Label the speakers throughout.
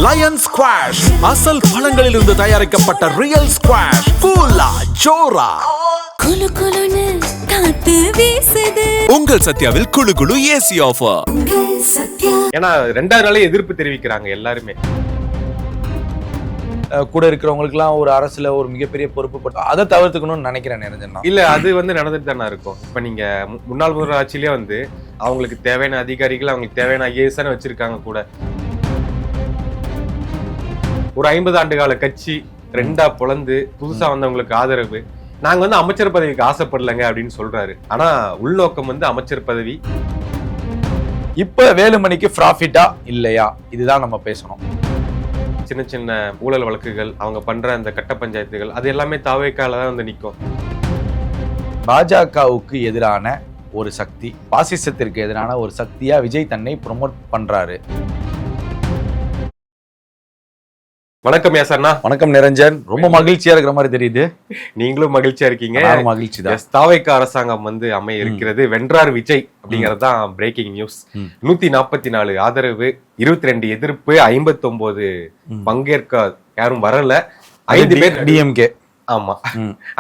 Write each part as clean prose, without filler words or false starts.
Speaker 1: Line squash அசல் பழங்களிலிருந்து தயாரிக்கப்பட்ட real squash கூலா ஜோரா.
Speaker 2: குளு குளுன்னு காத்து வீசுது.
Speaker 1: உங்கள் சத்யாவில் குளு குளு ஏசி ஆஃபர்.
Speaker 3: ஏன்னா 2வது நாளே எதிர்ப்பு தெரிவிக்கிறாங்க எல்லாருமே.
Speaker 4: கூட இருக்கிறவங்களுக்குலாம் ஒரு அரசுல ஒரு மிகப்பெரிய பொறுப்பு அதை தவிர்த்துக்கணும்னு நினைக்கிறேன் நிரஞ்சன்.
Speaker 3: இல்ல அது நடந்துட்டு தானே இருக்கும். இப்ப நீங்க முன்னாள் முதல்வர் ஆட்சியிலே அவங்களுக்கு தேவையான அதிகாரிகள், அவங்களுக்கு தேவையான ஐஏஎஸ் வச்சிருக்காங்க கூட. ஒரு 50 ஆண்டு கால கட்சி 2ஆ பொளந்து புதுசா வந்தவங்களுக்கு ஆதரவு. நாங்க அமைச்சர் பதவிக்கு ஆசைப்படலங்க அப்படின்னு சொல்றாரு. ஆனா உள்நோக்கம் அமைச்சர் பதவி.
Speaker 4: இப்ப வேலுமணிக்கு ப்ராஃபிட்டா இல்லையா, இதுதான் நம்ம பேசணும்.
Speaker 3: சின்ன சின்ன ஊழல் வழக்குகள், அவங்க பண்ற அந்த கட்ட பஞ்சாயத்துகள், அது எல்லாமே தாவேக்கால தான் நிற்கும்.
Speaker 4: பாஜகவுக்கு எதிரான ஒரு சக்தி, பாசிசத்திற்கு எதிரான ஒரு சக்தியா விஜய் தன்னை ப்ரொமோட் பண்றாரு.
Speaker 3: வணக்கம் யாசர்னா.
Speaker 4: வணக்கம் நிரஞ்சன். ரொம்ப மகிழ்ச்சியா இருக்கிற மாதிரி தெரியுது.
Speaker 3: நீங்களும் மகிழ்ச்சியா இருக்கீங்க.
Speaker 4: மகிழ்ச்சி தான்.
Speaker 3: தாவேக்கா அரசாங்கம் அமைய இருக்கிறது. வென்றார் விஜய் அப்படிங்கறது தான் பிரேக்கிங் நியூஸ். 144 ஆதரவு, 22 எதிர்ப்பு, 59 பங்கேற்க யாரும் வரல. 5 பேர்
Speaker 4: டிஎம்கே.
Speaker 3: ஆமா,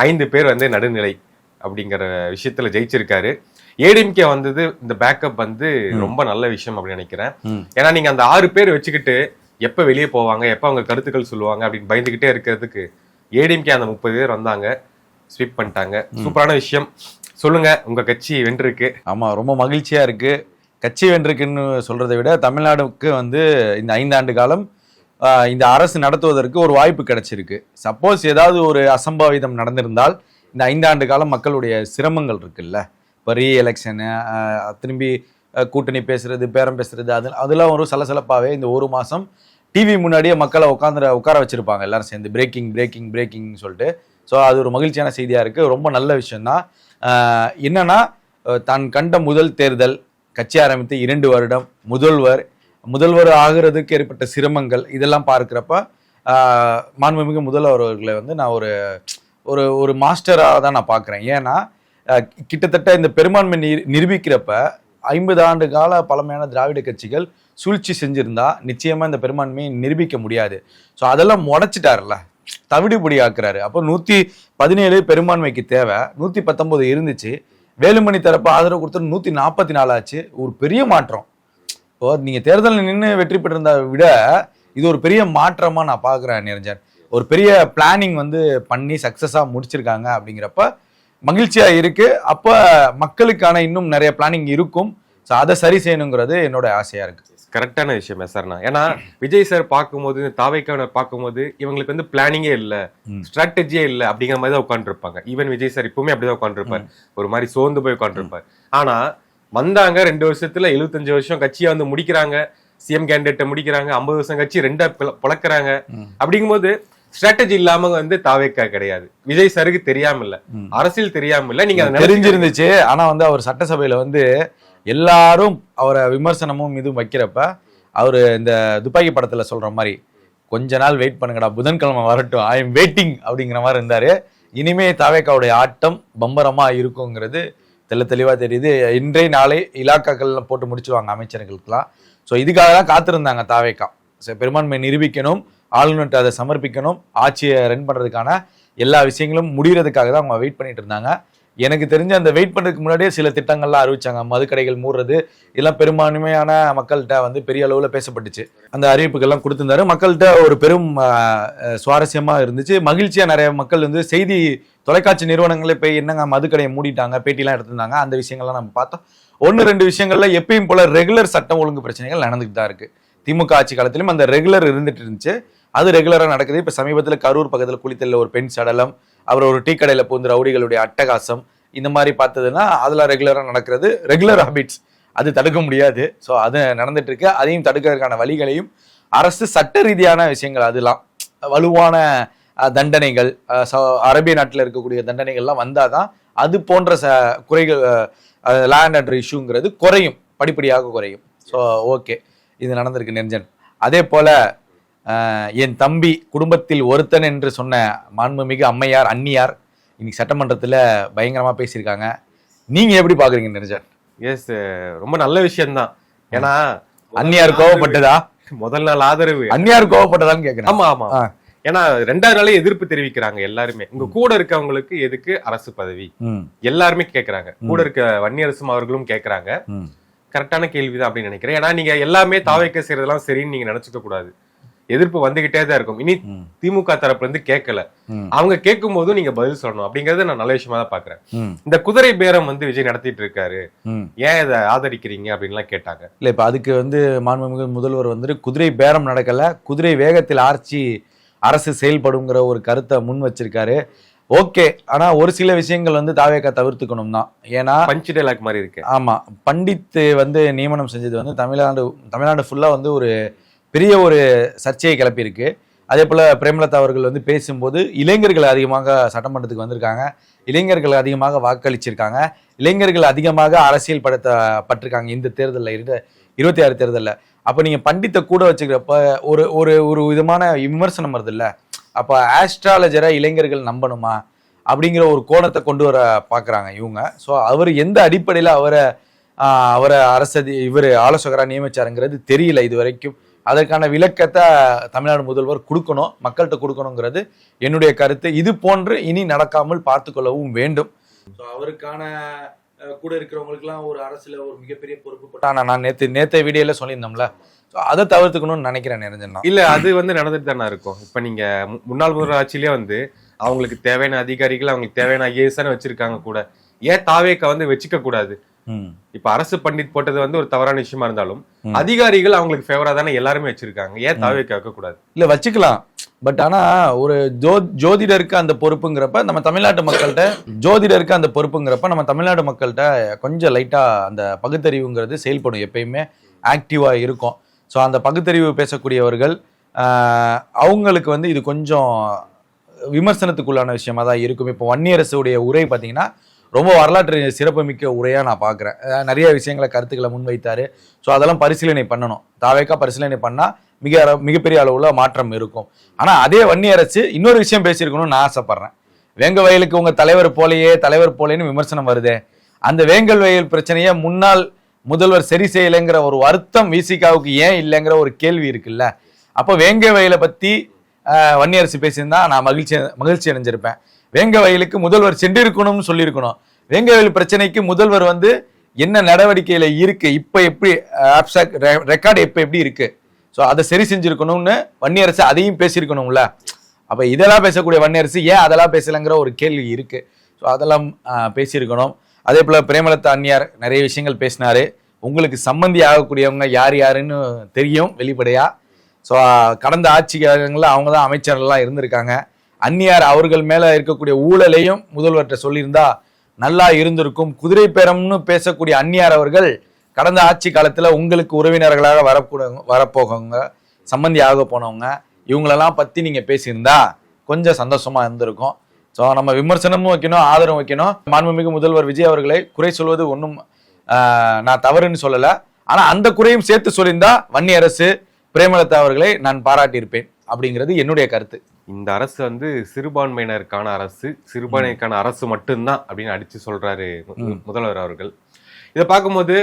Speaker 3: 5 பேர் நடுநிலை அப்படிங்கிற விஷயத்துல ஜெயிச்சிருக்காரு. ஏடிஎம்கே வந்தது, இந்த பேக்கப் ரொம்ப நல்ல விஷயம் அப்படின்னு நினைக்கிறேன். ஏன்னா நீங்க அந்த 6 பேர் வச்சுக்கிட்டு எப்ப வெளியே போவாங்க, எப்ப அவங்க கருத்துக்கள் சொல்லுவாங்க அப்படின்னு பயந்துகிட்டே இருக்கிறதுக்கு ஏடிஎம்கே அந்த 30 பேர் வந்தாங்க, ஸ்வீப் பண்ணிட்டாங்க. சூப்பரான விஷயம். சொல்லுங்க, உங்க கட்சி வென்றிருக்கு.
Speaker 4: ஆமா, ரொம்ப மகிழ்ச்சியா இருக்கு. கட்சி வென்றிருக்குன்னு சொல்றதை விட தமிழ்நாடுக்கு இந்த 5 ஆண்டு காலம் இந்த அரசு நடத்துவதற்கு ஒரு வாய்ப்பு கிடைச்சிருக்கு. சப்போஸ் ஏதாவது ஒரு அசம்பாவிதம் நடந்திருந்தால் இந்த 5 ஆண்டு காலம் மக்களுடைய சிரமங்கள் இருக்குல்ல, இப்போ ரீ எலெக்ஷனு, திரும்பி கூட்டணி பேசுறது, பேரம் பேசுறது, அதெல்லாம் ஒரு சலசலப்பாவே இந்த ஒரு மாசம் டிவி முன்னாடியே மக்களை உட்கார வச்சிருப்பாங்க எல்லாரும் சேர்ந்து, பிரேக்கிங் பிரேக்கிங் பிரேக்கிங்னு சொல்லிட்டு. ஸோ அது ஒரு மகிழ்ச்சியான செய்தியா இருக்கு. ரொம்ப நல்ல விஷயம்தான். என்னன்னா, தான் கண்ட முதல் தேர்தல், கட்சி ஆரம்பித்து 2 வருடம், முதல்வர் ஆகிறதுக்கு ஏற்பட்ட சிரமங்கள், இதெல்லாம் பார்க்கிறப்ப மாண்புமிகு முதல்வர் அவர்களை நான் ஒரு மாஸ்டராக தான் நான் பார்க்குறேன். ஏன்னா கிட்டத்தட்ட இந்த பெரும்பான்மை நிரூபிக்கிறப்ப 50 ஆண்டு கால பழமையான திராவிட கட்சிகள் சூழ்ச்சி செஞ்சிருந்தா நிச்சயமா இந்த பெரும்பான்மையை நிரூபிக்க முடியாது. ஸோ அதெல்லாம் முடைச்சிட்டாருல, தவிடுபடி ஆக்குறாரு. அப்போ 117 பெரும்பான்மைக்கு தேவை, 119 இருந்துச்சு. வேலுமணி தரப்பு ஆதரவு கொடுத்து 144 ஆச்சு. ஒரு பெரிய மாற்றம். இப்போ நீங்க தேர்தலில் நின்று வெற்றி பெற்றிருந்தா விட இது ஒரு பெரிய மாற்றமா நான் பார்க்குறேன் நிரஞ்சன். ஒரு பெரிய பிளானிங் பண்ணி சக்சஸா முடிச்சிருக்காங்க. அப்படிங்கிறப்ப மகிழ்ச்சியா இருக்கு. அப்ப மக்களுக்கான இன்னும் நிறைய பிளானிங் இருக்கும். அதை சரி செய்யணுங்கிறது என்னோட ஆசையா இருக்கு.
Speaker 3: கரெக்டான விஷயம் சார்னா. ஏன்னா விஜய் சார் பார்க்கும்போது, தாவேக்கான பார்க்கும்போது இவங்களுக்கு பிளானிங்கே இல்ல, ஸ்ட்ராட்டஜியே இல்ல அப்படிங்கிற மாதிரி தான் உட்காந்துருப்பாங்க. ஈவன் விஜய் சார் இப்பவுமே அப்படிதான் உட்காந்துருப்பார், ஒரு மாதிரி சோர்ந்து போய் உட்காந்துருப்பார். ஆனா வந்தாங்க 2 வருஷத்துல 75 வருஷம் கட்சியை முடிக்கிறாங்க, சிஎம் கேண்டிடேட்டை முடிக்கிறாங்க, 50 வருஷம் கட்சி 2ஆ பிளக்குறாங்க. அப்படிங்கும்போது ஸ்ட்ராட்டஜி இல்லாம தாவேக்கா கிடையாது. விஜய் சாருக்கு தெரியாம இல்ல, அரசியல் தெரியாம இல்ல, நீங்க
Speaker 4: தெரிஞ்சிருந்துச்சு. ஆனா அவர் சட்டசபையில எல்லாரும் அவரை விமர்சனமும் இதுவும் வைக்கிறப்ப அவரு இந்த துப்பாக்கி படத்துல சொல்ற மாதிரி, கொஞ்ச நாள் வெயிட் பண்ணுங்கடா, புதன்கிழமை வரட்டும், ஐ எம் வெயிட்டிங் அப்படிங்கிற மாதிரி இருந்தாரு. இனிமே தாவேக்காவுடைய ஆட்டம் பம்பரமா இருக்குங்கிறது தெளிவா தெரியுது. இன்றைய நாளை இலாக்காக்கள் போட்டு முடிச்சுவாங்க அமைச்சர்களுக்கெல்லாம். ஸோ இதுக்காக தான் காத்திருந்தாங்க தாவேக்கா. பெரும்பான்மை நிரூபிக்கணும், ஆளுநர்கிட்ட அதை சமர்ப்பிக்கணும், ஆட்சியை ரன் பண்றதுக்கான எல்லா விஷயங்களும் முடிகிறதுக்காக தான் அவங்க வெயிட் பண்ணிட்டு இருந்தாங்க. எனக்கு தெரிஞ்ச அந்த வெயிட் பண்ணுறதுக்கு முன்னாடியே சில திட்டங்கள்லாம் அறிவிச்சாங்க. மதுக்கடைகள் மூடுறது, இதெல்லாம் பெரும்பான்மையான மக்கள்கிட்ட பெரிய அளவில் பேசப்பட்டுச்சு. அந்த அறிவிப்புகள்லாம் கொடுத்துருந்தாரு. மக்கள்கிட்ட ஒரு பெரும் சுவாரஸ்யமாக இருந்துச்சு, மகிழ்ச்சியாக. நிறைய மக்கள் செய்தி தொலைக்காட்சி நிறுவனங்களே போய் என்னங்க மதுக்கடையை மூடிட்டாங்க, பேட்டிலாம் எடுத்திருந்தாங்க. அந்த விஷயங்கள்லாம் நம்ம பார்த்தோம். 1-2 விஷயங்கள்ல எப்பயும் போல ரெகுலர் சட்டம் ஒழுங்கு பிரச்சனைகள் நடந்துகிட்டு தான் இருக்கு. திமுக ஆட்சி காலத்திலும் அந்த ரெகுலர் இருந்துட்டு இருந்துச்சு, அது ரெகுலராக நடக்குது. இப்போ சமீபத்தில் கரூர் பக்கத்தில் குளித்தல்ல ஒரு பெண் சடலம், அப்புறம் ஒரு டீ கடையில் பூந்து ரவுடிகளுடைய அட்டகாசம், இந்த மாதிரி பார்த்ததுன்னா அதெல்லாம் ரெகுலராக நடக்கிறது, ரெகுலர் ஹாபிட்ஸ். அது தடுக்க முடியாது. ஸோ அது நடந்துட்டு இருக்கு. அதையும் தடுக்கிறதுக்கான வழிகளையும் அரசு சட்ட ரீதியான விஷயங்கள், அதெல்லாம் வலுவான தண்டனைகள், அரேபிய நாட்டில் இருக்கக்கூடிய தண்டனைகள்லாம் வந்தாதான் அது போன்ற குறைகள், லேண்ட் ஆர்டர் இஷ்யூங்கிறது குறையும், படிப்படியாக குறையும். ஸோ ஓகே, இது நடந்திருக்கு நிரஞ்சன். அதே போல என் தம்பி குடும்பத்தில் ஒருத்தன் என்று சொன்ன மாண்புமிகு அம்மையார், அன்னியார் இன்னைக்கு சட்டமன்றத்தில் பயங்கரமா பேசியிருக்காங்க. நீங்க எப்படி பாக்குறீங்க நிரஞ்சன்?
Speaker 3: எஸ், ரொம்ப நல்ல விஷயம்தான். ஏன்னா
Speaker 4: அன்னியார் கோவப்பட்டதா?
Speaker 3: முதல் நாள் ஆதரவு
Speaker 4: அந்நியார் கோவப்பட்டதான்னு கேக்குறேன்.
Speaker 3: ஆமா ஆமா.
Speaker 4: ஆ.
Speaker 3: ஏன்னா 2வது நாளே எதிர்ப்பு தெரிவிக்கிறாங்க எல்லாருமே. உங்க கூட இருக்கவங்களுக்கு எதுக்கு அரசு பதவி எல்லாருமே கேக்குறாங்க. கூட இருக்க வன்னியரசும் அவர்களும் கேக்குறாங்க. கரெக்டான கேள்விதான் அப்படின்னு நினைக்கிறேன். ஏன்னா நீங்க எல்லாமே தாவேக்க செய்யறதெல்லாம் சரின்னு நீங்க நினைச்சுக்க கூடாது. எதிர்ப்பு வந்துகிட்டே தான் இருக்கும். இனி திமுக தரப்புல இருந்து கேட்கல, அவங்க கேட்கும் போதும் நீங்க பதில் சொல்லணும் அப்படிங்கறத நான் நல்ல விஷயமா தான் பாக்குறேன். இந்த குதிரை பேரம் விஜய் நடத்திட்டு இருக்காரு, ஏன் இதை ஆதரிக்கிறீங்க அப்படின்னு எல்லாம் கேட்டாங்க.
Speaker 4: இல்ல இப்ப அதுக்கு மாண்புமிகு முதல்வர் குதிரை பேரம் நடக்கல, குதிரை வேகத்தில் அரசு செயல்படுங்கிற ஒரு கருத்தை முன் வச்சிருக்காரு. ஓகே, ஆனா ஒரு சில விஷயங்கள் தாவேக்கா தவிர்த்துக்கணும் தான். ஏன்னா
Speaker 3: பஞ்ச் டைலாக் மாதிரி இருக்கு.
Speaker 4: ஆமா, பண்டித் நியமனம் செஞ்சது தமிழ்நாடு ஃபுல்லா ஒரு பெரிய ஒரு சர்ச்சையை கிளப்பியிருக்கு. அதே போல பிரேமலதா அவர்கள் பேசும்போது இளைஞர்கள் அதிகமாக சட்டமன்றத்துக்கு வந்திருக்காங்க, இளைஞர்கள் அதிகமாக வாக்களிச்சிருக்காங்க, இளைஞர்கள் அதிகமாக அரசியல் படுத்தப்பட்டிருக்காங்க இந்த தேர்தலில் 26 தேர்தலில். அப்போ நீங்கள் பண்டித்தை கூட வச்சுக்கிறப்ப ஒரு விதமான விமர்சனம் வருது இல்லை? அப்போ ஆஸ்ட்ராலஜரை இளைஞர்கள் நம்பணுமா அப்படிங்கிற ஒரு கோணத்தை கொண்டு வர பார்க்குறாங்க இவங்க. ஸோ அவர் எந்த அடிப்படையில் அவரை இவர் ஆலோசகராக நியமிச்சாருங்கிறது தெரியல இது வரைக்கும். அதற்கான விளக்கத்தை தமிழ்நாடு முதல்வர் கொடுக்கணும், மக்கள்கிட்ட கொடுக்கணுங்கிறது என்னுடைய கருத்து. இது போன்று இனி நடக்காமல் பார்த்து கொள்ளவும் வேண்டும். அவருக்கான கூட இருக்கிறவங்களுக்குலாம் ஒரு அரசுல ஒரு மிகப்பெரிய பொறுப்பு போட்டான். நான் நேற்று வீடியோல சொல்லியிருந்தோம்ல, அதை தவிர்த்துக்கணும்னு நினைக்கிறேன் நிரஞ்சன்.
Speaker 3: இல்ல அது நடந்துட்டு தானே இருக்கும். இப்ப நீங்க முன்னாள் முதல்வர் ஆட்சியிலே அவங்களுக்கு தேவையான அதிகாரிகள், அவங்களுக்கு தேவையான ஐஏஎஸ் வச்சிருக்காங்க. கூட ஏன் தாவேக்கா வச்சுக்க கூடாது? இப்ப அரசு பண்டிட் போட்டது ஒரு தவறான விஷயமா இருந்தாலும் அதிகாரிகள் அவங்களுக்கு ஃபேவரா தானே எல்லாருமே வச்சிருக்காங்க. ஏன் தாவேக்கா வைக்க கூடாது?
Speaker 4: இல்ல வச்சுக்கலாம், பட் ஆனா ஒரு ஜோதிடருக்கு அந்த பொறுப்புங்கிறப்ப நம்ம தமிழ்நாட்டு மக்கள்கிட்ட நம்ம தமிழ்நாடு மக்கள்கிட்ட கொஞ்சம் லைட்டா அந்த பகுத்தறிவுங்கிறது செயல்படும், எப்பயுமே ஆக்டிவா இருக்கும். ஸோ அந்த பகுத்தறிவு பேசக்கூடியவர்கள் அவங்களுக்கு இது கொஞ்சம் விமர்சனத்துக்குள்ளான விஷயமா தான் இருக்கும். இப்போ வன்னியரசுடைய உரை பார்த்தீங்கன்னா ரொம்ப வரலாற்று சிறப்புமிக்க உரையா நான் பார்க்குறேன். நிறைய விஷயங்களை கருத்துக்களை முன்வைத்தாரு. ஸோ அதெல்லாம் பரிசீலனை பண்ணணும். தாவேக்கா பரிசீலனை பண்ணா மிகப்பெரிய அளவுல மாற்றம் இருக்கும். ஆனா அதே வன்னியரசு இன்னொரு விஷயம் பேசியிருக்கணும்னு நான் ஆசைப்படுறேன். வேங்க வயலுக்கு உங்க தலைவர் போலேன்னு விமர்சனம் வருதே, அந்த வேங்கல் வயல் பிரச்சனையை முன்னாள் முதல்வர் சரி செய்யலைங்கிற ஒரு வருத்தம் விசிகாவுக்கு ஏன் இல்லைங்கிற ஒரு கேள்வி இருக்குல்ல. அப்போ வேங்க வயலை பத்தி வன்னியரசு பேசியிருந்தா நான் மகிழ்ச்சி அடைஞ்சிருப்பேன். வேங்க வயலுக்கு முதல்வர் சென்றிருக்கணும்னு சொல்லியிருக்கணும். வேங்க வயல் பிரச்சனைக்கு முதல்வர் என்ன நடவடிக்கையில இருக்கு, இப்ப எப்படி ரெக்கார்டு எப்படி இருக்கு, ஸோ அதை சரி செஞ்சிருக்கணும்னு வன்னியரசு அதையும் பேசியிருக்கணும்ல. அப்ப இதெல்லாம் பேசக்கூடிய வன்னியரசு ஏன் அதெல்லாம் பேசலைங்கிற ஒரு கேள்வி இருக்கு. ஸோ அதெல்லாம் பேசியிருக்கணும். அதே போல பிரேமலதா அந்நியார் நிறைய விஷயங்கள் பேசினாரு. உங்களுக்கு சம்பந்தி ஆகக்கூடியவங்க யாருன்னு தெரியும் வெளிப்படையா. ஸோ கடந்த ஆட்சி காலங்களில் அவங்க தான் அமைச்சர்கள்லாம் இருந்திருக்காங்க. அந்நியார் அவர்கள் மேல இருக்கக்கூடிய ஊழலையும் முதல்வர்கிட்ட சொல்லியிருந்தா நல்லா இருந்திருக்கும். குதிரை பேரம்னு பேசக்கூடிய அந்நியார் அவர்கள் கடந்த ஆட்சி காலத்துல உங்களுக்கு உறவினர்களாக வரப்போகவங்க, சம்பந்தி ஆக போனவங்க, இவங்களெல்லாம் பத்தி நீங்க பேசியிருந்தா கொஞ்சம் சந்தோஷமா இருந்திருக்கும். ஸோ நம்ம விமர்சனமும் வைக்கணும், ஆதரவும் வைக்கணும். மாண்புமிகு முதல்வர் விஜய் அவர்களை குறை சொல்வது ஒன்றும் நான் தவறுன்னு சொல்லலை. ஆனா அந்த குறையும் சேர்த்து சொல்லியிருந்தா வன்னியரசு பிரேமலதா அவர்களை நான் பாராட்டியிருப்பேன் அப்படிங்கிறது என்னுடைய கருத்து.
Speaker 3: இந்த அரசு சிறுபான்மையினருக்கான அரசு, சிறுபான்மைக்கான அரசு மட்டும்தான் அப்படின்னு அடிச்சு சொல்றாரு முதல்வர் அவர்கள். இதை பார்க்கும்போது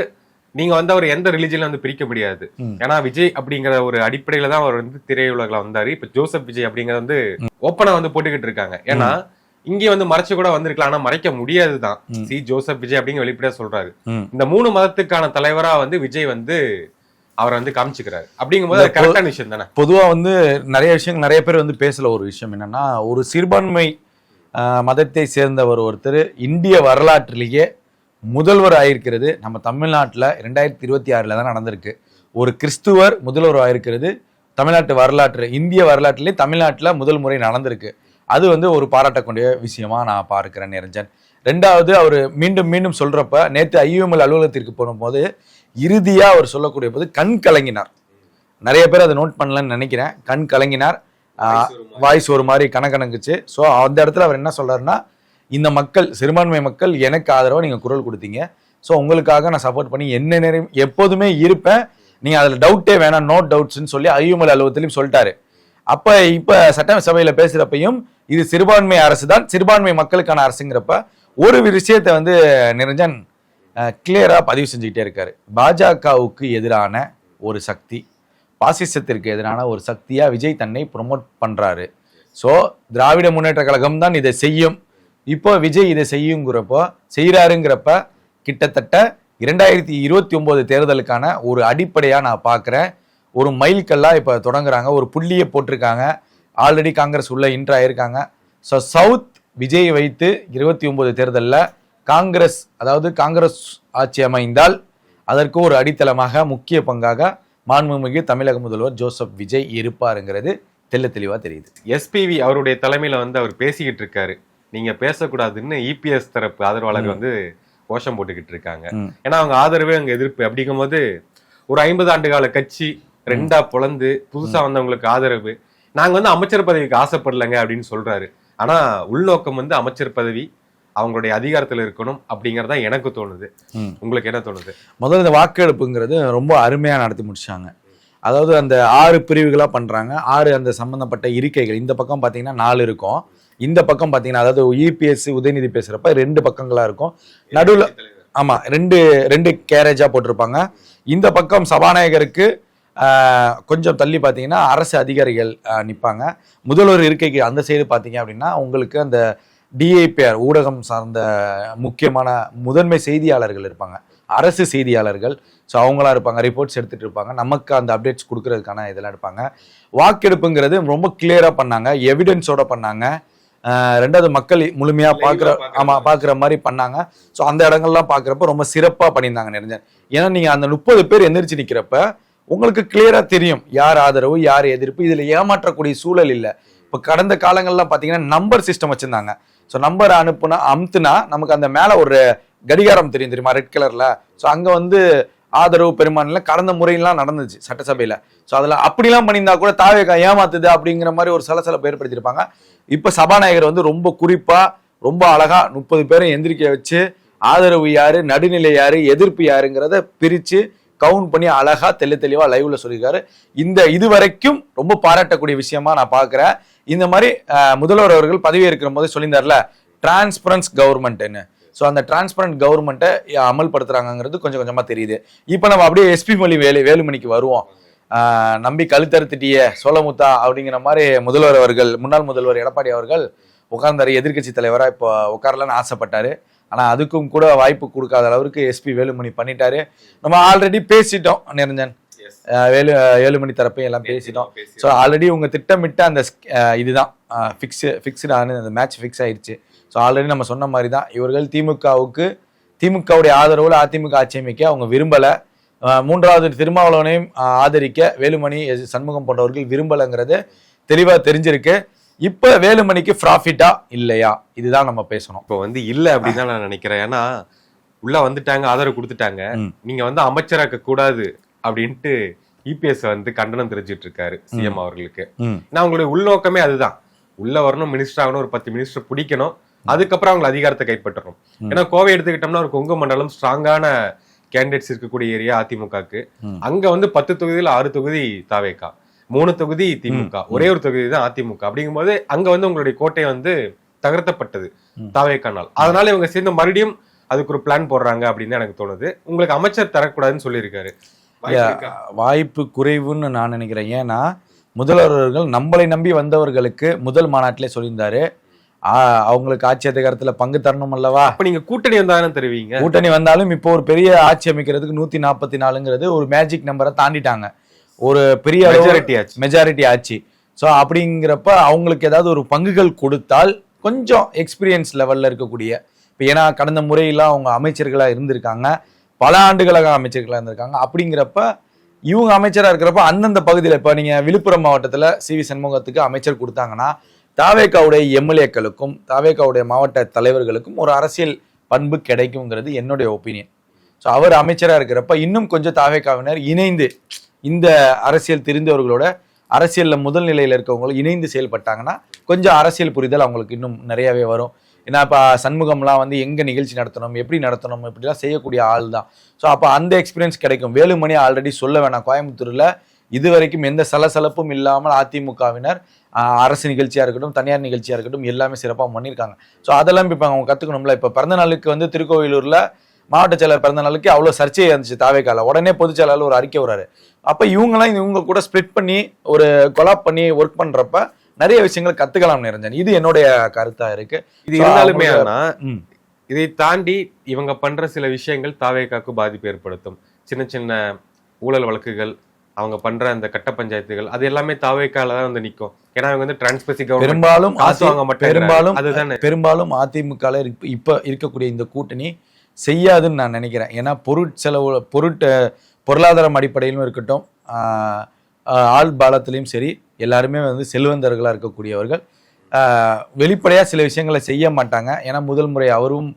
Speaker 3: நீங்க அவர் எந்த ரிலிஜியன்ல பிரிக்க முடியாது. ஏன்னா விஜய் அப்படிங்கிற ஒரு அடிப்படையில தான் அவர் திரையுலகில் வந்தாரு. இப்ப ஜோசப் விஜய் அப்படிங்கறது ஓப்பனா போட்டுக்கிட்டு இருக்காங்க. ஏன்னா இங்கே மறைச்சு கூட வந்திருக்கலாம், ஆனா மறைக்க முடியாதுதான். ஜோசப் விஜய் அப்படிங்கிற வெளிப்படையா சொல்றாரு. இந்த 3 மதத்துக்கான தலைவரா விஜய் அவரை காமிச்சுக்கிறாரு. அப்படிங்கும்போது கரெக்டான விஷயம் தானே.
Speaker 4: பொதுவா நிறைய பேர் பேசல ஒரு விஷயம் என்னன்னா, ஒரு சிறுபான்மை மதத்தை சேர்ந்தவர் ஒருத்தர் இந்திய வரலாற்றிலேயே முதல்வர் ஆயிருக்கிறது நம்ம தமிழ்நாட்டில் 2026 தான் நடந்திருக்கு. ஒரு கிறிஸ்துவர் முதல்வர் ஆயிருக்கிறது தமிழ்நாட்டு வரலாற்று, இந்திய வரலாற்றிலே தமிழ்நாட்டில் முதல் முறை நடந்திருக்கு. அது ஒரு பாராட்டக்கூடிய விஷயமா நான் பார்க்கிறேன் நிரஞ்சன். 2வது அவர் மீண்டும் சொல்றப்ப நேற்று ஐயுஎம்எல் அலுவலகத்திற்கு போகும்போது இறுதியா அவர் சொல்லக்கூடிய போது கண் கலங்கினார். நிறைய பேர் அதை நோட் பண்ணலன்னு நினைக்கிறேன். கண் கலங்கினார், வாய்ஸ் ஒரு மாதிரி கணக்குச்சு. ஸோ அந்த இடத்துல அவர் என்ன சொல்றாருன்னா, இந்த மக்கள், சிறுபான்மை மக்கள் எனக்கு ஆதரவாக நீங்க குரல் கொடுத்தீங்க, ஸோ உங்களுக்காக நான் சப்போர்ட் பண்ணி என்ன நேரம் எப்போதுமே இருப்பேன், நீங்க அதுல டவுட்டே வேணாம், நோ டவுட்ஸ்ன்னு சொல்லி ஐயுஎம்எல் அலுவலகத்திலையும் சொல்லிட்டாரு. இப்ப சட்டசபையில பேசுறப்பையும் இது சிறுபான்மை அரசு தான், சிறுபான்மை மக்களுக்கான அரசுங்கிறப்ப ஒரு விஷயத்தை நிரஞ்சன் கிளியரா பதிவு செஞ்சுக்கிட்டே இருக்காரு. பாஜகவுக்கு எதிரான ஒரு சக்தி, பாசிசத்திற்கு எதிரான ஒரு சக்தியா விஜய் தன்னை ப்ரொமோட் பண்றாரு. ஸோ திராவிட முன்னேற்ற கழகம் தான் இதை செய்யும். இப்போ விஜய் இதை செய்யறாருங்கிறப்ப கிட்டத்தட்ட 2029 தேர்தலுக்கான ஒரு அடிப்படையா நான் பார்க்குறேன். ஒரு மைல்கல்லா இப்போ தொடங்குறாங்க, ஒரு புள்ளியை போட்டிருக்காங்க. ஆல்ரெடி காங்கிரஸ் உள்ள இன்ட்ரு ஆயிருக்காங்க. ஸோ சவுத் விஜய் வைத்து 29 தேர்தலில் காங்கிரஸ், அதாவது காங்கிரஸ் ஆட்சி அமைந்தால் அதற்கு ஒரு அடித்தளமாக முக்கிய பங்காக மாண்புமிகு தமிழக முதல்வர் ஜோசப் விஜய் இருப்பாருங்கிறது தெளிவா தெரியுது.
Speaker 3: எஸ்பிவி அவருடைய தலைமையில வந்து அவர் பேசிக்கிட்டு இருக்காரு, நீங்க பேசக்கூடாதுன்னு இபிஎஸ் தரப்பு ஆதரவாளர்கள் வந்து கோஷம் போட்டுக்கிட்டு இருக்காங்க. ஏன்னா அவங்க ஆதரவு அங்க எதிர்ப்பு அப்படிங்கும்போது ஒரு 50 ஆண்டு கால கட்சி ரெண்டா பொளந்து புதுசா வந்தவங்களுக்கு ஆதரவு, நாங்க வந்து அமைச்சர் பதவிக்கு ஆசைப்படலைங்க அப்படின்னு சொல்றாரு. ஆனா உள்நோக்கம் வந்து அமைச்சர் பதவி அவங்களுடைய அதிகாரத்துல இருக்கணும் அப்படிங்கறதா எனக்கு தோணுது. உங்களுக்கு என்ன தோணுது?
Speaker 4: முதல்ல இந்த வாக்கெடுப்புங்கிறது ரொம்ப அருமையா நடத்தி முடிச்சாங்க. அதாவது அந்த 6 பிரிவுகளா பண்றாங்க. 6 அந்த சம்பந்தப்பட்ட இருக்கைகள், இந்த பக்கம் பாத்தீங்கன்னா 4 இருக்கும், இந்த பக்கம் பாத்தீங்கன்னா அதாவது இபிஎஸ் உதயநிதி பேசுறப்ப 2 பக்கங்களா இருக்கும். நடுவுல ஆமா ரெண்டு கேரேஜா போட்டிருப்பாங்க. இந்த பக்கம் சபாநாயகருக்கு கொஞ்சம் தள்ளி பார்த்தீங்கன்னா அரசு அதிகாரிகள் நிற்பாங்க. முதல்வர் இருக்கைக்கு அந்த சைடு பார்த்தீங்க அப்படின்னா உங்களுக்கு அந்த டிஐபிஆர் ஊடகம் சார்ந்த முக்கியமான முதன்மை செய்தியாளர்கள் இருப்பாங்க, அரசு செய்தியாளர்கள். ஸோ அவங்களாம் இருப்பாங்க, ரிப்போர்ட்ஸ் எடுத்துகிட்டு இருப்பாங்க, நமக்கு அந்த அப்டேட்ஸ் கொடுக்கறதுக்கான இதெல்லாம் எடுப்பாங்க. வாக்கெடுப்புங்கிறது ரொம்ப கிளியராக பண்ணாங்க, எவிடன்ஸோட பண்ணாங்க. ரெண்டாவது மக்கள் முழுமையாக பார்க்குற மாதிரி பண்ணாங்க. ஸோ அந்த இடங்கள்லாம் பார்க்குறப்ப ரொம்ப சிறப்பாக பண்ணியிருந்தாங்க நிரஞ்சன். ஏன்னா நீங்கள் அந்த 30 பேர் எந்திரிச்சு நிற்கிறப்ப உங்களுக்கு கிளியரா தெரியும் யார் ஆதரவு யார் எதிர்ப்பு. இதுல ஏமாற்றக்கூடிய சூழல் இல்லை. இப்போ கடந்த காலங்கள்லாம் பார்த்தீங்கன்னா நம்பர் சிஸ்டம் வச்சிருந்தாங்க. ஸோ நம்பர் அமுத்துனா நமக்கு அந்த மேல ஒரு கடிகாரம் தெரியுமா, ரெட் கலர்ல. ஸோ அங்க வந்து ஆதரவு பெரும்பான்மையில கடந்த முறையெல்லாம் நடந்துச்சு சட்டசபையில. ஸோ அதில் அப்படிலாம் பண்ணியிருந்தா கூட தாவேகா ஏமாத்துது அப்படிங்கிற மாதிரி ஒரு சலசலப்பை ஏற்படுத்தியிருப்பாங்க. இப்போ சபாநாயகர் வந்து ரொம்ப குறிப்பா ரொம்ப அழகா 30 பேரை எந்திரிக்க வச்சு ஆதரவு யாரு, நடுநிலை யாரு, எதிர்ப்பு யாருங்கிறத பிரிச்சு கவுண்ட் பண்ணி அழகா தெளிவா லைவ்ல சொல்லியிருக்காரு. இது வரைக்கும் ரொம்ப பாராட்டக்கூடிய விஷயமா நான் பாக்குறேன். இந்த மாதிரி முதல்வர் அவர்கள் பதவி இருக்கிற போது சொல்லியிருந்தார்ல டிரான்ஸ்பரன்ஸ் கவர்மெண்ட்னு. ஸோ அந்த டிரான்ஸ்பரண்ட் கவர்மெண்ட்டை அமல்படுத்துறாங்கிறது கொஞ்சம் கொஞ்சமா தெரியுது. இப்போ நம்ம அப்படியே எஸ்பி மொழி வேலுமணிக்கு வருவோம். நம்பி கழுத்தறுத்துட்டிய சோழமுத்தா அப்படிங்கிற மாதிரி முதல்வர் அவர்கள், முன்னாள் முதல்வர் எடப்பாடி அவர்கள் உட்கார்ந்தாரு, எதிர்கட்சி தலைவரா இப்போ உட்காரலான்னு ஆசைப்பட்டாரு. ஆனா அதுக்கும் கூட வாய்ப்பு கொடுக்காத அளவுக்கு எஸ்பி வேலுமணி பண்ணிட்டாரு. நம்ம ஆல்ரெடி பேசிட்டோம் நிரஞ்சன், வேலுமணி தரப்பையும் எல்லாம் பேசிட்டோம். ஸோ ஆல்ரெடி உங்க திட்டமிட்ட அந்த இதுதான் ஃபிக்ஸ்டான அந்த மேட்ச் ஃபிக்ஸ் ஆயிடுச்சு. ஸோ ஆல்ரெடி நம்ம சொன்ன மாதிரி தான் இவர்கள் திமுகவுடைய ஆதரவுல அதிமுக ஆட்சி அமைக்க அவங்க விரும்பல. 3வது திருமாவளவனையும் ஆதரிக்க வேலுமணி, சண்முகம் போன்றவர்கள் விரும்பலைங்கிறது தெளிவா தெரிஞ்சிருக்கு. இப்ப வேலுமணிக்கு ப்ராஃபிட்டா இல்லையா, இதுதான் நம்ம பேசணும்.
Speaker 3: இப்போ வந்து இல்ல அப்படின்னு தான் நான் நினைக்கிறேன். ஏன்னா உள்ள வந்துட்டாங்க, ஆதரவு கொடுத்துட்டாங்க, நீங்க வந்து அமைச்சராக்க கூடாது அப்படின்ட்டு இபிஎஸ் வந்து கண்டனம் தெரிஞ்சிட்டு இருக்காரு சிஎம் அவர்களுக்கு. ஏன்னா அவங்களுடைய உள்நோக்கமே அதுதான், உள்ள வரணும், மினிஸ்டர் ஆகணும், ஒரு 10 மினிஸ்டர் பிடிக்கணும், அதுக்கப்புறம் அவங்க அதிகாரத்தை கைப்பற்றணும். ஏன்னா கோவை எடுத்துக்கிட்டோம்னா ஒரு கொங்கு மண்டலம் ஸ்ட்ராங்கான கேண்டிடேட்ஸ் இருக்கக்கூடிய ஏரியா அதிமுகக்கு. அங்க வந்து 10 தொகுதியில் 6 தொகுதி தாவேகா, 3 தொகுதி திமுக, ஒரே ஒரு தொகுதி தான் அதிமுக. அப்படிங்கும்போது அங்க வந்து உங்களுடைய கோட்டை வந்து தகர்த்தப்பட்டது தாவேகானால். அதனால இவங்க சேர்ந்து மறுபடியும் அதுக்கு ஒரு பிளான் போடுறாங்க அப்படின்னு எனக்கு தோணுது. உங்களுக்கு அமைச்சர் தரக்கூடாதுன்னு சொல்லியிருக்காரு,
Speaker 4: வாய்ப்பு குறைவுன்னு நான் நினைக்கிறேன். ஏன்னா முதல்வர்கள் நம்மளை நம்பி வந்தவர்களுக்கு முதல் மாநாட்டிலே சொல்லியிருந்தாரு அவங்களுக்கு ஆட்சி அதிகாரத்துல பங்கு தரணும் அல்லவா.
Speaker 3: அப்ப நீங்க கூட்டணி வந்தாலும் தருவீங்க.
Speaker 4: கூட்டணி வந்தாலும் இப்போ ஒரு பெரிய ஆட்சி அமைக்கிறதுக்கு 144ங்கிறது ஒரு மேஜிக் நம்பரை தாண்டிட்டாங்க, ஒரு பெரிய மெஜாரிட்டி ஆட்சி. ஸோ அப்படிங்கிறப்ப அவங்களுக்கு ஏதாவது ஒரு பங்குகள் கொடுத்தால் கொஞ்சம் எக்ஸ்பீரியன்ஸ் லெவல்ல இருக்கக்கூடிய, இப்போ ஏன்னா கடந்த முறையெல்லாம் அவங்க அமைச்சர்களா இருந்திருக்காங்க, பல ஆண்டுகளாக அமைச்சர்களா இருந்திருக்காங்க. அப்படிங்கிறப்ப இவங்க அமைச்சரா இருக்கிறப்ப அந்தந்த பகுதியில், இப்போ நீங்க விழுப்புரம் மாவட்டத்துல சிவி சண்முகத்துக்கு அமைச்சர் கொடுத்தாங்கன்னா தாவேகாவுடைய எம்எல்ஏக்களுக்கும் தாவேகாவுடைய மாவட்ட தலைவர்களுக்கும் ஒரு அரசியல் பண்பு கிடைக்குங்கிறது என்னுடைய ஒப்பீனியன். ஸோ அவர் அமைச்சராக இருக்கிறப்ப இன்னும் கொஞ்சம் தாவேகாவினர் இணைந்து இந்த அரசியல் தெரிந்தவர்களோட அரசியலில் முதல் நிலையில் இருக்கவங்களும் இணைந்து செயல்பட்டாங்கன்னா கொஞ்சம் அரசியல் புரிதல் அவங்களுக்கு இன்னும் நிறையவே வரும். ஏன்னா இப்போ சண்முகம்லாம் வந்து எங்கே நிகழ்ச்சி நடத்தணும், எப்படி நடத்தணும், இப்படிலாம் செய்யக்கூடிய ஆள் தான். ஸோ அப்போ அந்த எக்ஸ்பீரியன்ஸ் கிடைக்கும். வேலுமணி ஆல்ரெடி சொல்ல வேணாம், கோயம்புத்தூரில் இது வரைக்கும் எந்த சலசலப்பும் இல்லாமல் அதிமுகவினர் அரசு நிகழ்ச்சியாக இருக்கட்டும், தனியார் நிகழ்ச்சியாக இருக்கட்டும், எல்லாமே சிறப்பாக பண்ணியிருக்காங்க. ஸோ அதெல்லாம் இப்போ அவங்க கற்றுக்கணும்ல. இப்போ பிறந்த நாளுக்கு வந்து திருக்கோவிலூரில் மாவட்ட செயலர் பிறந்த நாளுக்கு அவ்வளவு சர்ச்சையை இருந்துச்சு தாவேக்கால. உடனே பொதுச் செயலாளர் ஒரு அறிக்கை வர்றாரு. அப்ப இவங்க கூட ஸ்பிளிட் பண்ணி ஒரு கொலாப் பண்ணி ஒர்க் பண்றப்ப நிறைய விஷயங்கள் கத்துக்கலாம் நிரஞ்சன். இது என்னுடைய கருத்தா இருக்கு.
Speaker 3: இது இருந்தாலுமே இதை தாண்டி இவங்க பண்ற சில விஷயங்கள் தாவேக்காக்கு பாதிப்பு ஏற்படுத்தும். சின்ன சின்ன ஊழல் வழக்குகள், அவங்க பண்ற அந்த கட்ட பஞ்சாயத்துகள், அது எல்லாமே தாவேக்கால தான் வந்து நிக்கும். ஏன்னா அவங்க வந்து டிரான்ஸ்பெசி
Speaker 4: பெரும்பாலும் அதிமுக இப்ப இருக்கக்கூடிய இந்த கூட்டணி செய்யாதுன்னு நான் நினைக்கிறேன். ஏன்னா பொருளாதாரம் அடிப்படையிலும் இருக்கட்டும், ஆள் பாலத்திலையும் சரி, எல்லாருமே வந்து செல்வந்தர்களா இருக்கக்கூடியவர்கள். வெளிப்படையா சில விஷயங்களை செய்ய மாட்டாங்க. ஏன்னா முதல் முறை அவரும்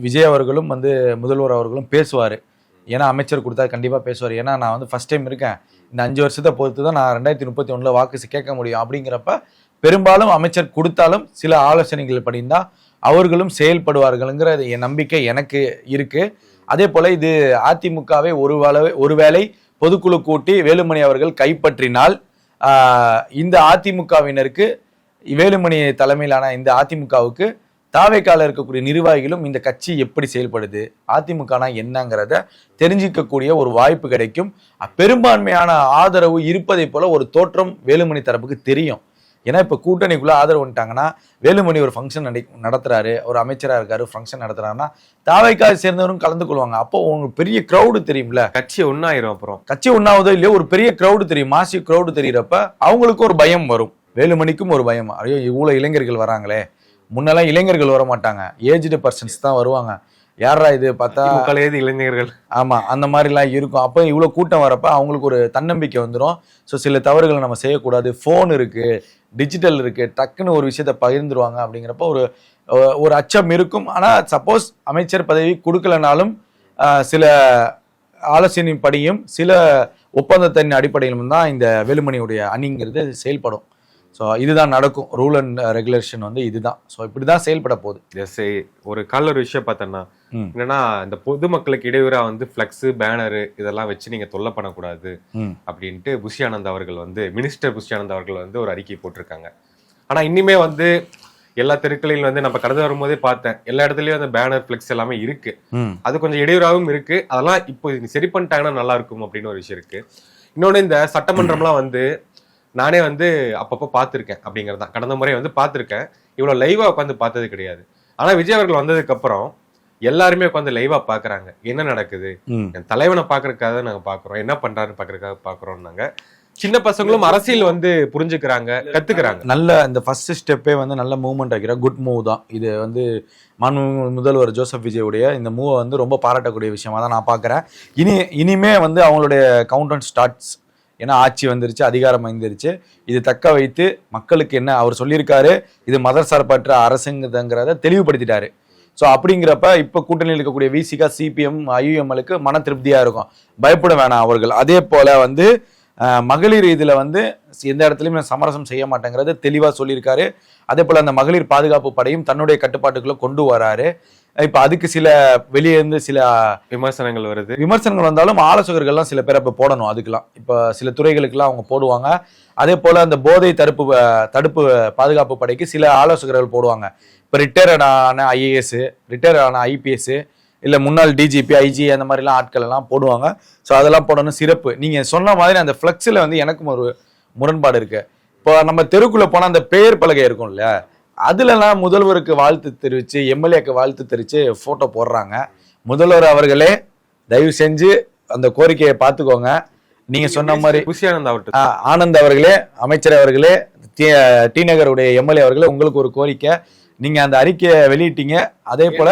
Speaker 4: விஜய் அவர்களும் வந்து முதல்வர் அவர்களும் பேசுவார். ஏன்னா அமைச்சர் கொடுத்தா கண்டிப்பாக பேசுவார். ஏன்னா நான் வந்து ஃபர்ஸ்ட் டைம் இருக்கேன், இந்த 5 வருஷத்தை பொறுத்து தான் நான் 2031 வாக்கு கேட்க முடியும். அப்படிங்கிறப்ப பெரும்பாலும் அமைச்சர் கொடுத்தாலும் சில ஆலோசனைகள் படிந்தான் அவர்களும் செயல்படுவார்கள்ங்கிற என் நம்பிக்கை எனக்கு இருக்கு. அதே போல இது அதிமுகவை ஒருவேளை பொதுக்குழு கூட்டி வேலுமணி அவர்கள் கைப்பற்றினால் இந்த அதிமுகவினருக்கு, வேலுமணி தலைமையிலான இந்த அதிமுகவுக்கு தாவேக்கால இருக்கக்கூடிய நிர்வாகிகளும் இந்த கட்சி எப்படி செயல்படுது, அதிமுகனா என்னங்கிறத தெரிஞ்சிக்கக்கூடிய ஒரு வாய்ப்பு கிடைக்கும். பெரும்பான்மையான ஆதரவு இருப்பதை போல ஒரு தோற்றம் வேலுமணி தரப்புக்கு தெரியும். ஏன்னா இப்ப கூட்டணிக்குள்ள ஆதரவு வந்துட்டாங்கன்னா, வேலுமணி ஒரு ஃபங்க்ஷன் நடத்துறாரு, ஒரு அமைச்சரா இருக்காரு, ஃபங்க்ஷன் நடத்துறாருன்னா தாவேக்காவை சேர்ந்தவரும் கலந்து கொள்வாங்க. அப்போ உங்களுக்கு பெரிய கிரௌடு தெரியும்ல,
Speaker 3: கட்சி ஒன்னாயிரும். அப்புறம்
Speaker 4: கட்சி ஒன்னாவதோ இல்லையோ ஒரு பெரிய கிரௌடு தெரியும், மாசி கிரௌடு தெரியுறப்ப அவங்களுக்கு ஒரு பயம் வரும், வேலுமணிக்கும் ஒரு பயம். ஐயோ இவ்வளவு இளைஞர்கள் வராங்களே, முன்னெல்லாம் இளைஞர்கள் வர மாட்டாங்க, ஏஜ்டு பர்சன்ஸ் தான் வருவாங்க. யாரா இது பார்த்தா
Speaker 3: இளைஞர்கள்,
Speaker 4: ஆமா அந்த மாதிரிலாம் இருக்கும். அப்போ இவ்வளவு கூட்டம் வரப்ப அவங்களுக்கு ஒரு தன்னம்பிக்கை வந்துடும். ஸோ சில தவறுகளை நம்ம செய்யக்கூடாது, ஃபோன் இருக்கு, டிஜிட்டல் இருக்கு, டக்குன்னு ஒரு விஷயத்த பகிர்ந்துருவாங்க. அப்படிங்கிறப்ப ஒரு அச்சம் இருக்கும். ஆனா சப்போஸ் அமைச்சர் பதவி கொடுக்கலனாலும் சில ஆலோசனை படியும் சில ஒப்பந்தத்தின் அடிப்படையிலும் தான் இந்த வேலுமணியுடைய அணிங்கிறது செயல்படும். ஸோ இதுதான் நடக்கும். ரூல் அண்ட் ரெகுலேஷன் வந்து இதுதான். ஸோ இப்படிதான் செயல்பட போகுது.
Speaker 3: ஒரு கால ஒரு விஷயம் பார்த்தோன்னா என்னன்னா, இந்த பொதுமக்களுக்கு இடையூறா வந்து பிளக்ஸ், பேனரு இதெல்லாம் வச்சு நீங்க தொல்லை பண்ணக்கூடாது அப்படின்ட்டு புஷி ஆனந்த் அவர்கள் வந்து, மினிஸ்டர் புஷி ஆனந்த் அவர்கள் வந்து ஒரு அறிக்கை போட்டிருக்காங்க. ஆனா இன்னுமே வந்து எல்லா தெருக்களிலும் வந்து நம்ம கடந்து வரும்போதே பார்த்தேன், எல்லா இடத்துலயும் அந்த பேனர் பிளெக்ஸ் எல்லாமே இருக்கு. அது கொஞ்சம் இடையூறாகவும் இருக்கு. அதெல்லாம் இப்போ சரி பண்ணிட்டாங்கன்னா நல்லா இருக்கும் அப்படின்னு ஒரு விஷயம் இருக்கு. இன்னொன்னு, இந்த சட்டமன்றம்லாம் வந்து நானே வந்து அப்பப்போ பார்த்துருக்கேன். அப்படிங்கிறதான், கடந்த முறை வந்து பார்த்துருக்கேன், இவ்வளவு லைவா உட்காந்து பார்த்தது கிடையாது. ஆனா விஜய் அவர்கள் வந்ததுக்கு அப்புறம் எல்லாருமே உட்காந்து லைவா பாக்குறாங்க, என்ன நடக்குது, என் தலைவனை பாக்குறதுக்காக நாங்க பாக்குறோம், என்ன பண்றாருன்னு பாக்குறதுக்காக பாக்குறோம்னாங்க. சின்ன பசங்களும் அரசியல் வந்து புரிஞ்சுக்கிறாங்க, கத்துக்கிறாங்க.
Speaker 4: நல்ல இந்த ஃபர்ஸ்ட் ஸ்டெப்பே வந்து நல்ல மூவ்மெண்ட் ஆகிற குட் மூவ் தான் இது. வந்து முதல்வர் ஜோசப் விஜயுடைய இந்த மூவை வந்து ரொம்ப பாராட்டக்கூடிய விஷயமா தான் நான் பாக்குறேன். இனிமே வந்து அவங்களுடைய கவுண்டவுன் ஸ்டார்ட்ஸ். ஏன்னா ஆட்சி வந்துருச்சு, அதிகாரம் வந்துருச்சு, இது தக்க வைத்து மக்களுக்கு என்ன அவர் சொல்லியிருக்காரு, இது மதசார்பற்ற அரசுங்கிறத தெளிவுபடுத்திட்டாரு. ஸோ அப்படிங்கிறப்ப இப்போ கூட்டணியில் இருக்கக்கூடிய விசிகா, சிபிஎம், ஐயுஎம்எலுக்கு மன திருப்தியா இருக்கும், பயப்பட வேணாம் அவர்கள். அதே போல வந்து மகளிர் இதுல வந்து எந்த இடத்துலையும் சமரசம் செய்ய மாட்டேங்கிறது தெளிவா சொல்லியிருக்காரு. அதே போல அந்த மகளிர் பாதுகாப்பு படையும் தன்னுடைய கட்டுப்பாட்டுக்குள்ள கொண்டு வராரு. இப்ப அதுக்கு சில வெளியே இருந்து சில
Speaker 3: விமர்சனங்கள் வருது.
Speaker 4: விமர்சனங்கள் வந்தாலும் ஆலோசகர்கள்லாம் சில பேரை இப்ப போடணும். அதுக்கெல்லாம் இப்ப சில துறைகளுக்கெல்லாம் அவங்க போடுவாங்க. அதே போல அந்த போதை தடுப்பு பாதுகாப்பு படைக்கு சில ஆலோசகர்கள் போடுவாங்க. இப்ப ரிட்டையர்ட் ஆன ஐஏஎஸ், ரிட்டையர்ட் ஆன ஐபிஎஸ், இல்ல முன்னாள் டிஜிபி, ஐஜி அந்த மாதிரிலாம் ஆட்கள் எல்லாம் போடுவாங்க. ஸோ அதெல்லாம் போடணும். சிறப்பு. நீங்க சொன்ன மாதிரி அந்த ஃபிளக்ஸ்ல வந்து எனக்கும் ஒரு முரண்பாடு இருக்கு. இப்போ நம்ம தெருக்குள்ள போனா அந்த பெயர் பலகை இருக்கும்ல, அதுலலாம் முதல்வருக்கு வாழ்த்து தெரிவிச்சு, எம்எல்ஏக்கு வாழ்த்து தெரிவிச்சு போட்டோ போடுறாங்க. முதல்வர் அவர்களே தயவு செஞ்சு அந்த கோரிக்கையை பார்த்துக்கோங்க. நீங்க சொன்ன மாதிரி ஆனந்த் அவர்களே, அமைச்சர் அவர்களே, டி நகருடைய எம்எல்ஏ அவர்களே, உங்களுக்கு ஒரு கோரிக்கை, நீங்க அந்த அறிக்கையை வெளியிட்டீங்க. அதே போல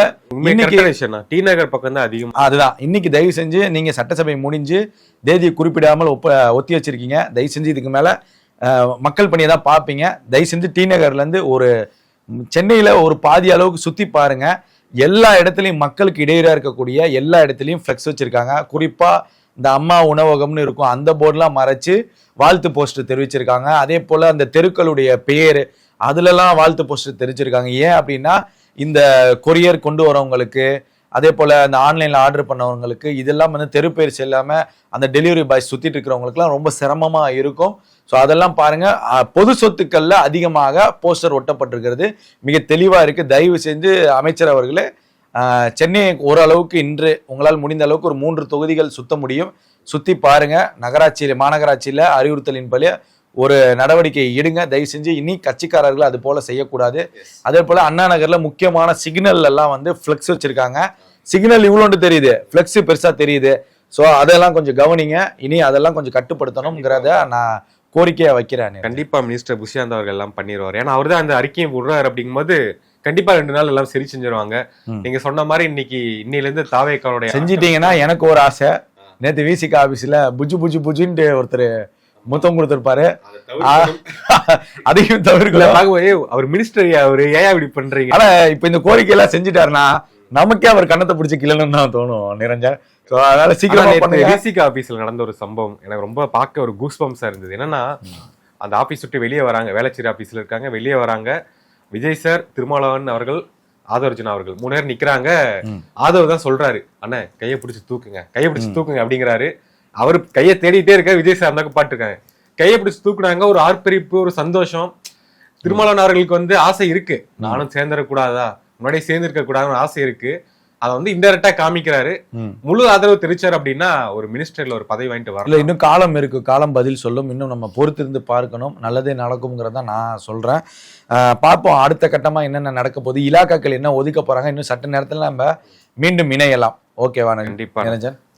Speaker 3: டி நகர் பக்கம் தான் அதிகம்.
Speaker 4: அதுதான் இன்னைக்கு தயவு செஞ்சு நீங்க சட்டசபை முடிஞ்சு தேதியை குறிப்பிடாமல் ஒத்தி வச்சிருக்கீங்க. தயவு செஞ்சு இதுக்கு மேல மக்கள் பணியை தான் பார்ப்பீங்க. தயவு செஞ்சு டி நகர்ல இருந்து ஒரு சென்னையில ஒரு பாதி அளவுக்கு சுத்தி பாருங்க. எல்லா இடத்துலையும் மக்களுக்கு இடையூறா இருக்கக்கூடிய எல்லா இடத்துலையும் ஃபிளெக்ஸ் வச்சிருக்காங்க. குறிப்பா இந்த அம்மா உணவகம்னு இருக்கும், அந்த போர்டெல்லாம் மறைச்சு வாழ்த்து போஸ்டர் தெரிவிச்சிருக்காங்க. அதே போல அந்த தெருக்களுடைய பேரு அதுலலாம் வாழ்த்து போஸ்டர் தெரிஞ்சிருக்காங்க. ஏன் அப்படின்னா இந்த கொரியர் கொண்டு வரவங்களுக்கு, அதே போல அந்த ஆன்லைன்ல ஆர்டர் பண்ணவங்களுக்கு, இதெல்லாம் வந்து தெரு பேர் செல்லாம அந்த டெலிவரி பாய்ஸ் சுத்திட்டு இருக்கிறவங்களுக்குலாம் ரொம்ப சிரமமா இருக்கும். ஸோ அதெல்லாம் பாருங்க. பொது சொத்துக்கள்ல அதிகமாக போஸ்டர் ஒட்டப்பட்டிருக்கிறது மிக தெளிவா இருக்கு. தயவு செஞ்சு அமைச்சர் அவர்களே சென்னை ஓரளவுக்கு இன்று உங்களால் முடிந்த அளவுக்கு ஒரு 3 தொகுதிகள் சுத்த முடியும். சுத்தி பாருங்க. மாநகராட்சியில அறிவுறுத்தலின்படி ஒரு நடவடிக்கை எடுங்க. தயவு செஞ்சு இனி கட்சிக்காரர்கள் அது போல செய்யக்கூடாது. அதே போல அண்ணா நகர்ல முக்கியமான சிக்னல் எல்லாம் வந்து ஃபிளெக்ஸ் வச்சிருக்காங்க. சிக்னல் இவ்வளோண்டு தெரியுது, ஃபிளெக்ஸ் பெருசா தெரியுது. ஸோ அதெல்லாம் கொஞ்சம் கவனிங்க. இனி அதெல்லாம் கொஞ்சம் கட்டுப்படுத்தணுங்கிறத நான் கோரிக்கையா வைக்கிறேன்.
Speaker 3: கண்டிப்பா மினிஸ்டர் புஷ்யாந்த் அவர்கள் எல்லாம் பண்ணிடுவார். ஏன்னா அவர் தான் அந்த அறிக்கையை விடுறாரு. அப்படிங்கும்போது கண்டிப்பா 2 நாள் எல்லாம் சரி செஞ்சிருவாங்க. நீங்க சொன்ன மாதிரி இன்னையில இருந்து தாவேக்காவுடைய
Speaker 4: செஞ்சிட்டீங்கன்னா எனக்கு ஒரு ஆசை. நேத்து விசிக ஆபீஸ்ல புஜுன்ட்டு ஒருத்தர் முத்தம் கொடுத்திருப்பாரு. அதையும் தவிர்க்கல.
Speaker 3: அவர் மினிஸ்டர் அவரு ஏன் இப்படி பண்றீங்க?
Speaker 4: ஆனா இப்ப இந்த கோரிக்கை எல்லாம் செஞ்சுட்டாருன்னா நமக்கே அவர் கண்ணத்தை பிடிச்சி கிளணும் தான் தோணும் நிரஞ்சன். அதனால சீக்கிரம்
Speaker 3: விசிக ஆபீஸ்ல நடந்த ஒரு சம்பவம் எனக்கு ரொம்ப பார்க்க ஒரு கூஸ் பம்ஸா இருந்தது. என்னன்னா அந்த ஆபீஸ் விட்டு வெளியே வராங்க, வேளச்சேரி ஆபீஸ்ல இருக்காங்க, வெளியே வராங்க. விஜய் சார், திருமாவளவன் அவர்கள், ஆதவர்ஜுனா அவர்கள் 3 பேர் நிக்கிறாங்க. ஆதவ் தான் சொல்றாரு, அண்ணா கையை பிடிச்சி தூக்குங்க அப்படிங்கிறாரு. அவரு கையை தேடிட்டே இருக்க. விஜய் சார் அந்த பாட்டு இருக்காங்க, கையை பிடிச்சி தூக்குனாங்க. ஒரு ஆர்ப்பரிப்பு, ஒரு சந்தோஷம். திருமாவளவன் அவர்களுக்கு வந்து ஆசை இருக்கு, நானும் சேர்ந்துடக்கூடாதா, முன்னாடியே சேர்ந்திருக்க கூடாதுன்னு ஆசை இருக்கு. அதை வந்து இன்டைரக்டா காமிக்கிறாரு. முழு ஆதரவு தெரிவிச்சார் அப்படின்னா ஒரு மினிஸ்டர்ல ஒரு பதவி வாங்கிட்டு வரல.
Speaker 4: இன்னும் காலம் இருக்கு, காலம் பதில் சொல்லும். இன்னும் நம்ம பொறுத்திருந்து பார்க்கணும். நல்லதே நடக்கும்ங்கிறத நான் சொல்றேன். பார்ப்போம் அடுத்த கட்டமா என்னென்ன நடக்க போகுது, இலாக்காக்கள் என்ன ஒதுக்க போறாங்க. இன்னும் சட்ட நேரத்துல நம்ம மீண்டும் இணையலாம். ஓகேவா?
Speaker 3: கண்டிப்பா
Speaker 4: நிரஞ்சன்.